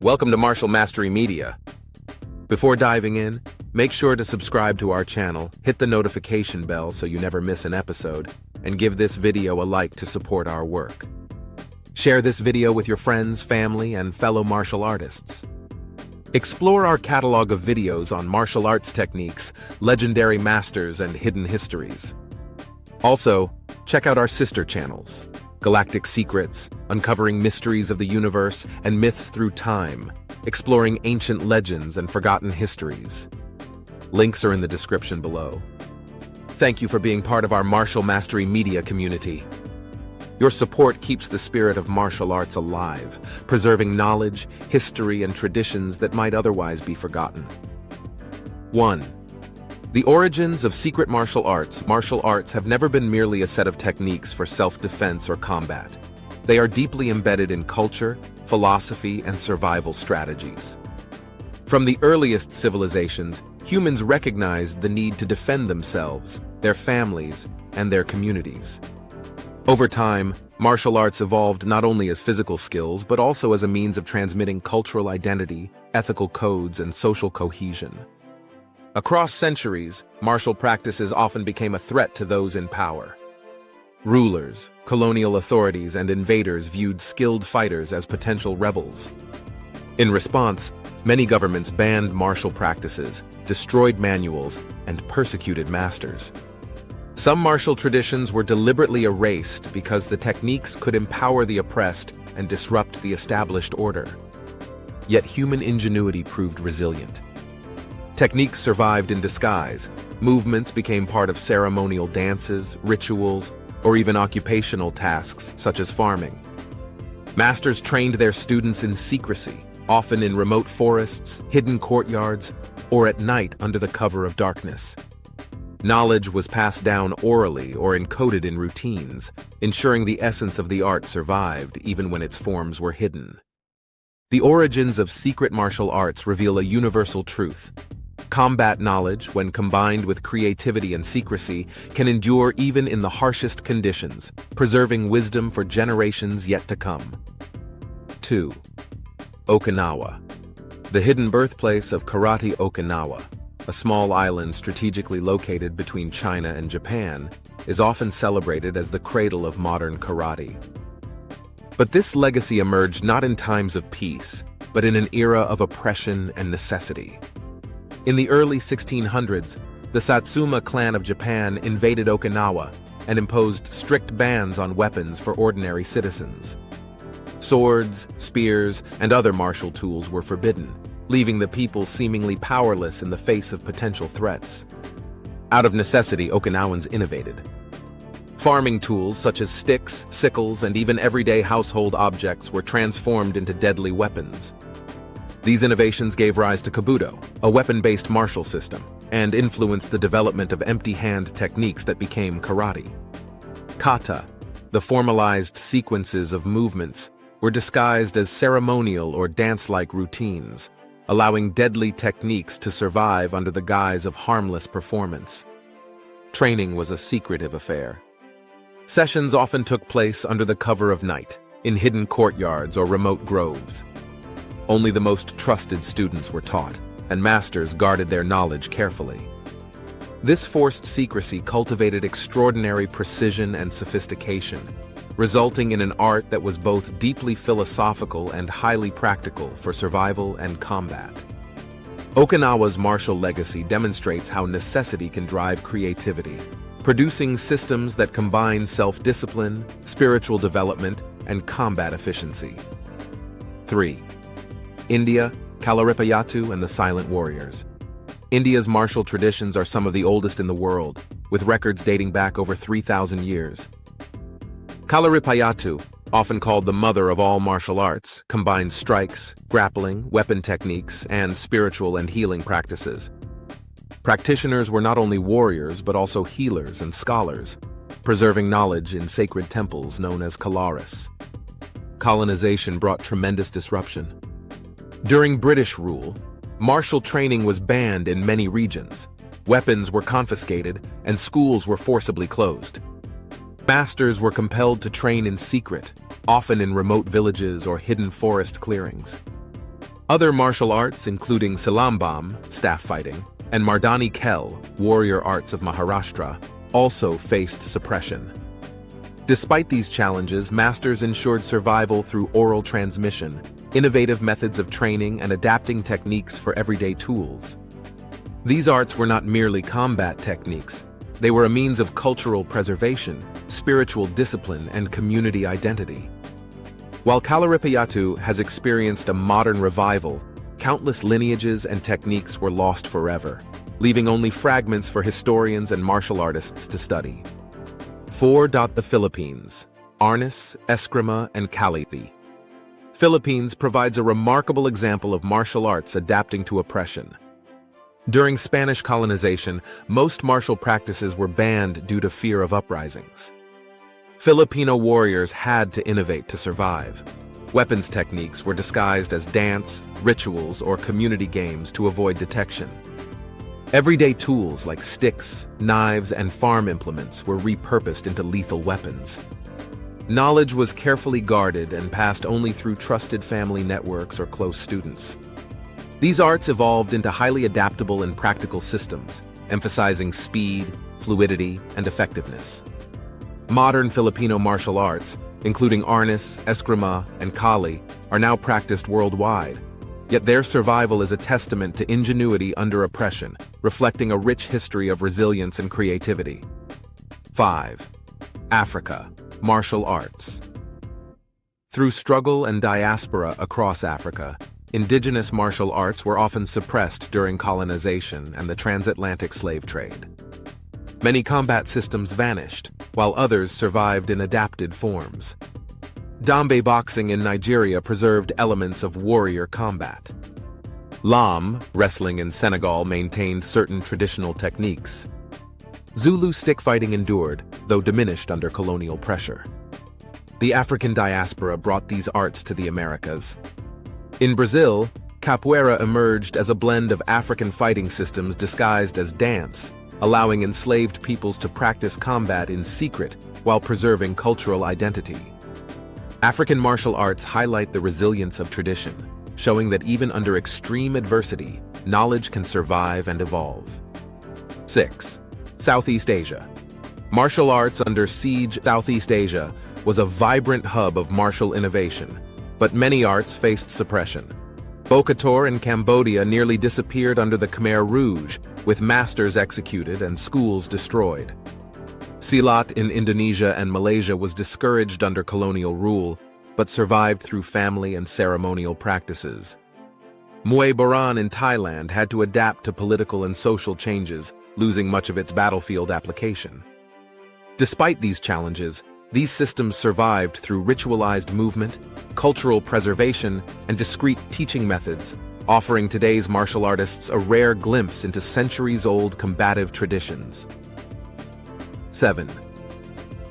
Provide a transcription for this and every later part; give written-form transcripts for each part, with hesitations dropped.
Welcome to Martial Mastery Media. Before diving in, make sure to subscribe to our channel, hit the notification bell so you never miss an episode, and give this video a like to support our work. Share this video with your friends, family, and fellow martial artists. Explore our catalog of videos on martial arts techniques, legendary masters, and hidden histories. Also, check out our sister channels, Galactic Secrets, uncovering mysteries of the universe and myths through time, exploring ancient legends and forgotten histories. Links are in the description below. Thank you for being part of our Martial Mastery Media community. Your support keeps the spirit of martial arts alive, preserving knowledge, history, and traditions that might otherwise be forgotten. 1. The origins of secret martial arts. Martial arts have never been merely a set of techniques for self-defense or combat. They are deeply embedded in culture, philosophy, and survival strategies. From the earliest civilizations, humans recognized the need to defend themselves, their families, and their communities. Over time, martial arts evolved not only as physical skills, but also as a means of transmitting cultural identity, ethical codes, and social cohesion. Across centuries, martial practices often became a threat to those in power. Rulers, colonial authorities, and invaders viewed skilled fighters as potential rebels. In response, many governments banned martial practices, destroyed manuals, and persecuted masters. Some martial traditions were deliberately erased because the techniques could empower the oppressed and disrupt the established order. Yet human ingenuity proved resilient. Techniques survived in disguise. Movements became part of ceremonial dances, rituals, or even occupational tasks such as farming. Masters trained their students in secrecy, often in remote forests, hidden courtyards, or at night under the cover of darkness. Knowledge was passed down orally or encoded in routines, ensuring the essence of the art survived even when its forms were hidden. The origins of secret martial arts reveal a universal truth. Combat knowledge, when combined with creativity and secrecy, can endure even in the harshest conditions, preserving wisdom for generations yet to come. 2. Okinawa. The hidden birthplace of karate. Okinawa, a small island strategically located between China and Japan, is often celebrated as the cradle of modern karate. But this legacy emerged not in times of peace, but in an era of oppression and necessity. In the early 1600s, the Satsuma clan of Japan invaded Okinawa and imposed strict bans on weapons for ordinary citizens. Swords, spears, and other martial tools were forbidden, leaving the people seemingly powerless in the face of potential threats. Out of necessity, Okinawans innovated. Farming tools such as sticks, sickles, and even everyday household objects were transformed into deadly weapons. These innovations gave rise to Kabuto, a weapon-based martial system, and influenced the development of empty-hand techniques that became karate. Kata, the formalized sequences of movements, were disguised as ceremonial or dance-like routines, allowing deadly techniques to survive under the guise of harmless performance. Training was a secretive affair. Sessions often took place under the cover of night, in hidden courtyards or remote groves. Only the most trusted students were taught, and masters guarded their knowledge carefully. This forced secrecy cultivated extraordinary precision and sophistication, resulting in an art that was both deeply philosophical and highly practical for survival and combat. Okinawa's martial legacy demonstrates how necessity can drive creativity, producing systems that combine self-discipline, spiritual development, and combat efficiency. 3. India, Kalaripayattu, and the Silent Warriors. India's martial traditions are some of the oldest in the world, with records dating back over 3,000 years. Kalaripayattu, often called the mother of all martial arts, combines strikes, grappling, weapon techniques, and spiritual and healing practices. Practitioners were not only warriors but also healers and scholars, preserving knowledge in sacred temples known as Kalaris. Colonization brought tremendous disruption. During British rule, martial training was banned in many regions. Weapons were confiscated, and schools were forcibly closed. Masters were compelled to train in secret, often in remote villages or hidden forest clearings. Other martial arts, including Silambam, staff fighting, and Mardani Kel, warrior arts of Maharashtra, also faced suppression. Despite these challenges, masters ensured survival through oral transmission, innovative methods of training, and adapting techniques for everyday tools. These arts were not merely combat techniques. They were a means of cultural preservation, spiritual discipline, and community identity. While Kalaripayattu has experienced a modern revival, countless lineages and techniques were lost forever, leaving only fragments for historians and martial artists to study. 4. The Philippines. Arnis, Eskrima, and Kalithi. Philippines provides a remarkable example of martial arts adapting to oppression. During Spanish colonization, most martial practices were banned due to fear of uprisings. Filipino warriors had to innovate to survive. Weapons techniques were disguised as dance, rituals, or community games to avoid detection. Everyday tools like sticks, knives, and farm implements were repurposed into lethal weapons. Knowledge was carefully guarded and passed only through trusted family networks or close students. These arts evolved into highly adaptable and practical systems, emphasizing speed, fluidity, and effectiveness. Modern Filipino martial arts, including Arnis, Eskrima, and Kali, are now practiced worldwide. Yet their survival is a testament to ingenuity under oppression, reflecting a rich history of resilience and creativity. 5. Africa. Martial arts. Through struggle and diaspora across Africa, indigenous martial arts were often suppressed during colonization and the transatlantic slave trade. Many combat systems vanished, while others survived in adapted forms. Dambe boxing in Nigeria preserved elements of warrior combat. Lam, wrestling in Senegal, maintained certain traditional techniques. Zulu stick fighting endured, though diminished under colonial pressure. The African diaspora brought these arts to the Americas. In Brazil, capoeira emerged as a blend of African fighting systems disguised as dance, allowing enslaved peoples to practice combat in secret while preserving cultural identity. African martial arts highlight the resilience of tradition, showing that even under extreme adversity, knowledge can survive and evolve. 6. Southeast Asia. Martial arts under siege. Southeast Asia was a vibrant hub of martial innovation, but many arts faced suppression. Bokator in Cambodia nearly disappeared under the Khmer Rouge, with masters executed and schools destroyed. Silat in Indonesia and Malaysia was discouraged under colonial rule, but survived through family and ceremonial practices. Muay Boran in Thailand had to adapt to political and social changes, losing much of its battlefield application. Despite these challenges, these systems survived through ritualized movement, cultural preservation, and discrete teaching methods, offering today's martial artists a rare glimpse into centuries-old combative traditions. 7.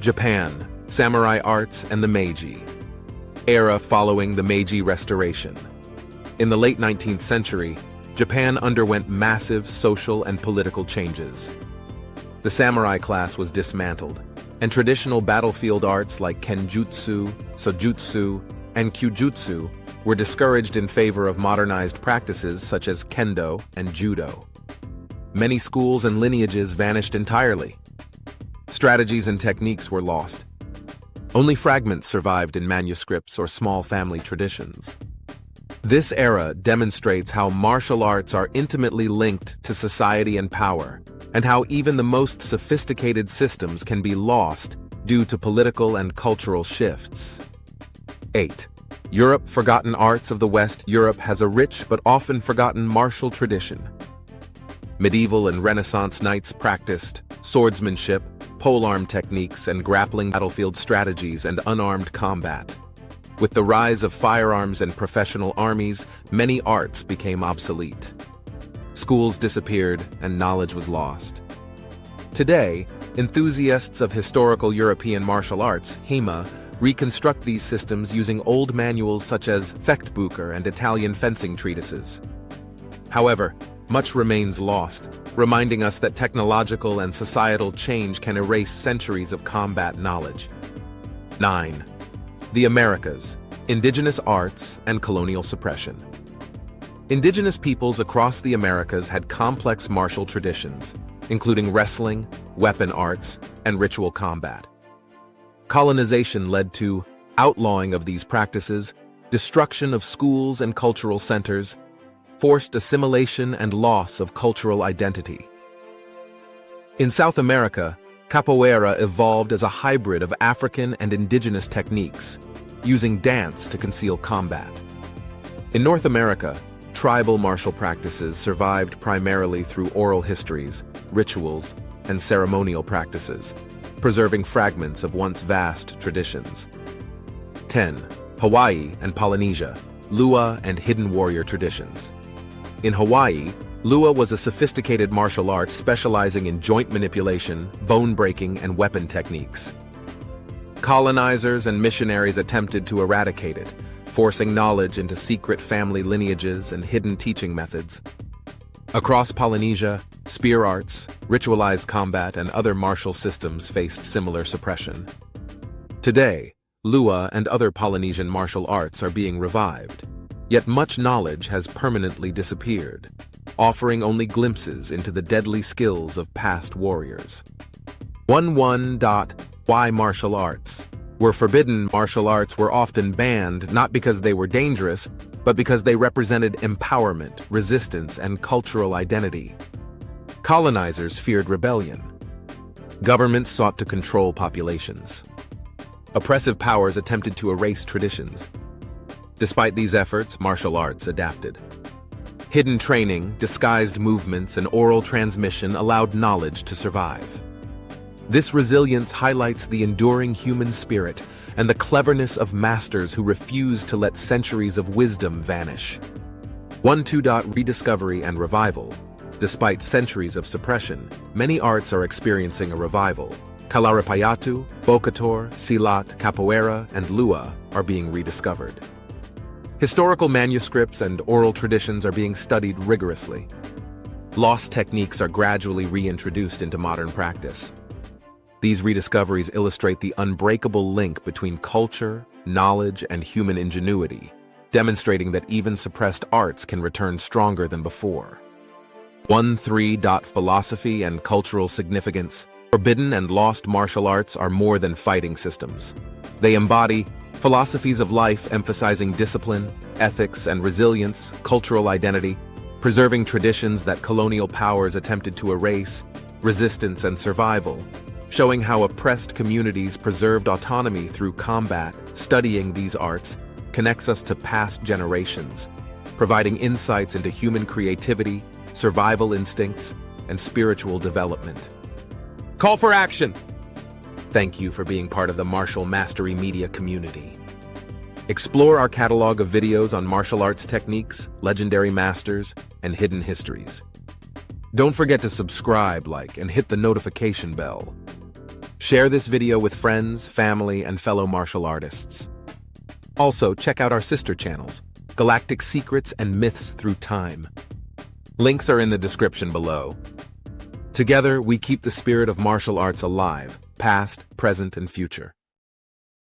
Japan, samurai arts and the Meiji. Era following the Meiji Restoration. In the late 19th century, Japan underwent massive social and political changes. The samurai class was dismantled, and traditional battlefield arts like kenjutsu, sojutsu, and kyujutsu were discouraged in favor of modernized practices such as kendo and judo. Many schools and lineages vanished entirely. Strategies and techniques were lost. Only fragments survived in manuscripts or small family traditions. This era demonstrates how martial arts are intimately linked to society and power, and how even the most sophisticated systems can be lost due to political and cultural shifts. 8. Europe, forgotten arts of the West. Europe has a rich but often forgotten martial tradition. Medieval and Renaissance knights practiced swordsmanship, polearm techniques, and grappling battlefield strategies and unarmed combat. With the rise of firearms and professional armies, many arts became obsolete. Schools disappeared and knowledge was lost. Today, enthusiasts of historical European martial arts, HEMA, reconstruct these systems using old manuals such as Fechtbücher and Italian fencing treatises. However, much remains lost, reminding us that technological and societal change can erase centuries of combat knowledge. 9. The Americas, indigenous arts and colonial suppression. Indigenous peoples across the Americas had complex martial traditions, including wrestling, weapon arts, and ritual combat. Colonization led to outlawing of these practices, destruction of schools and cultural centers, forced assimilation and loss of cultural identity. In South America, capoeira evolved as a hybrid of African and indigenous techniques, using dance to conceal combat. In North America, tribal martial practices survived primarily through oral histories, rituals, and ceremonial practices, preserving fragments of once vast traditions. 10. Hawaii and Polynesia, Lua and hidden warrior traditions. In Hawaii, Lua was a sophisticated martial art specializing in joint manipulation, bone breaking, and weapon techniques. Colonizers and missionaries attempted to eradicate it, forcing knowledge into secret family lineages and hidden teaching methods. Across Polynesia, spear arts, ritualized combat, and other martial systems faced similar suppression. Today, Lua and other Polynesian martial arts are being revived, yet much knowledge has permanently disappeared, offering only glimpses into the deadly skills of past warriors. 11. Why martial arts? Where forbidden, martial arts were often banned not because they were dangerous, but because they represented empowerment, resistance, and cultural identity. Colonizers feared rebellion. Governments sought to control populations. Oppressive powers attempted to erase traditions. Despite these efforts, martial arts adapted. Hidden training, disguised movements, and oral transmission allowed knowledge to survive. This resilience highlights the enduring human spirit and the cleverness of masters who refused to let centuries of wisdom vanish. 12. Rediscovery and revival. Despite centuries of suppression, many arts are experiencing a revival. Kalaripayattu, Bokator, Silat, Capoeira, and Lua are being rediscovered. Historical manuscripts and oral traditions are being studied rigorously. Lost techniques are gradually reintroduced into modern practice. These rediscoveries illustrate the unbreakable link between culture, knowledge, and human ingenuity, demonstrating that even suppressed arts can return stronger than before. 13. Philosophy and cultural significance. Forbidden and lost martial arts are more than fighting systems. They embody philosophies of life emphasizing discipline, ethics, and resilience, cultural identity, preserving traditions that colonial powers attempted to erase, resistance and survival, showing how oppressed communities preserved autonomy through combat. Studying these arts connects us to past generations, providing insights into human creativity, survival instincts, and spiritual development. Call for action! Thank you for being part of the Martial Mastery Media community. Explore our catalog of videos on martial arts techniques, legendary masters, and hidden histories. Don't forget to subscribe, like, and hit the notification bell. Share this video with friends, family, and fellow martial artists. Also, check out our sister channels, Galactic Secrets and Myths Through Time. Links are in the description below. Together, we keep the spirit of martial arts alive, past, present, and future.